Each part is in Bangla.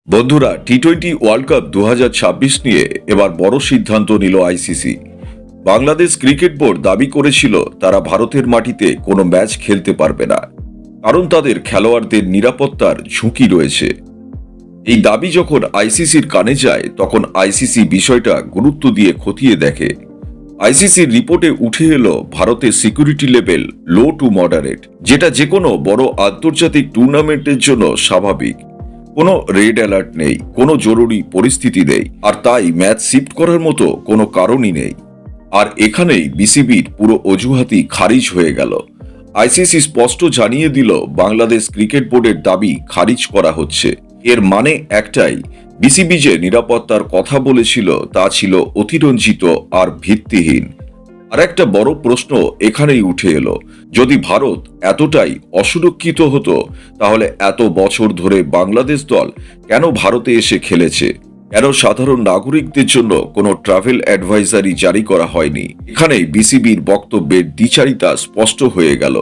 বন্ধুরা, টি-20 ওয়ার্ল্ড কাপ 2026 নিয়ে এবার বড় সিদ্ধান্ত নিল আইসিসি। বাংলাদেশ ক্রিকেট বোর্ড দাবি করেছিল তারা ভারতের মাটিতে কোনো ম্যাচ খেলতে পারবে না, কারণ তাদের খেলোয়াড়দের নিরাপত্তার ঝুঁকি রয়েছে। এই দাবি যখন আইসিসির কানে যায়, তখন আইসিসি বিষয়টা গুরুত্ব দিয়ে খতিয়ে দেখে। আইসিসির রিপোর্টে উঠে এলো ভারতের security level low to moderate, যেটা যে কোনো বড় আন্তর্জাতিক টুর্নামেন্টের জন্য স্বাভাবিক। কোনো রেড অ্যালার্ট নেই, কোনো জরুরি পরিস্থিতি নেই, আর তাই ম্যাচ শিফট করার মতো কোনো কারণই নেই। আর এখানেই বিসিবির পুরো অজুহাতই খারিজ হয়ে গেল। আইসিসি স্পষ্ট জানিয়ে দিল বাংলাদেশ ক্রিকেট বোর্ডের দাবি খারিজ করা হচ্ছে। এর মানে একটাই, বিসিবি যে নিরাপত্তার কথা বলেছিল তা ছিল অতিরঞ্জিত আর ভিত্তিহীন। আর একটা বড় প্রশ্ন এখানেই উঠে এলো, যদি ভারত এতটাই অসুরক্ষিত হতো, তাহলে এত বছর ধরে বাংলাদেশ দল কেন ভারতে এসে খেলেছে? কেন সাধারণ নাগরিকদের জন্য কোনো ট্রাভেল অ্যাডভাইজারি জারি করা হয়নি? এখানেই বিসিবির বক্তব্যের দ্বিচারিতা স্পষ্ট হয়ে গেল।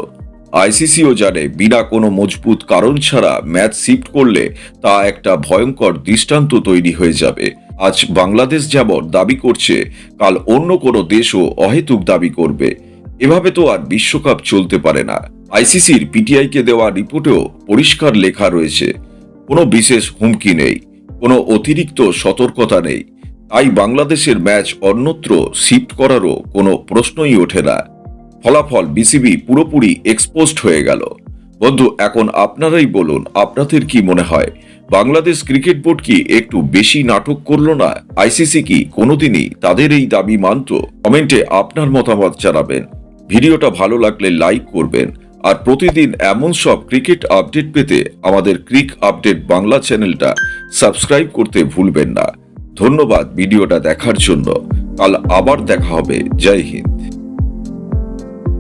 আইসিসিও জানে বিনা কোনো মজবুত কারণ ছাড়া ম্যাচ শিফট করলে তা একটা ভয়ঙ্কর দৃষ্টান্ত তৈরি হয়ে যাবে। আজ বাংলাদেশ যেমন দাবি করছে, কাল অন্য কোনো দেশও অহেতুক দাবি করবে। এভাবে তো আর বিশ্বকাপ চলতে পারে না। আইসিসির পিটিআইকে দেওয়া রিপোর্টেও পরিষ্কার লেখা রয়েছে, কোনো বিশেষ হুমকি নেই, কোনো অতিরিক্ত সতর্কতা নেই। তাই বাংলাদেশের ম্যাচ অন্যত্র শিফট করারও কোনো প্রশ্নই ওঠে না। ফলাফল, বিসিবি পুরোপুরি এক্সপোজড হয়ে গেল। বন্ধু, এখন আপনারাই বলুন, আপনাদের কি মনে হয়, বাংলাদেশ ক্রিকেট বোর্ড কি একটু বেশি নাটক করলো না? আইসিসি কি কোনোদিনই তাদের এই দাবি মানত? কমেন্টে আপনার মতামত জানাবেন। ভিডিওটা ভালো লাগলে লাইক করবেন, আর প্রতিদিন এমন সব ক্রিকেট আপডেট পেতে আমাদের ক্রিক আপডেট বাংলা চ্যানেলটা সাবস্ক্রাইব করতে ভুলবেন না। ধন্যবাদ ভিডিওটা দেখার জন্য। কাল আবার দেখা হবে। জয় হিন্দ।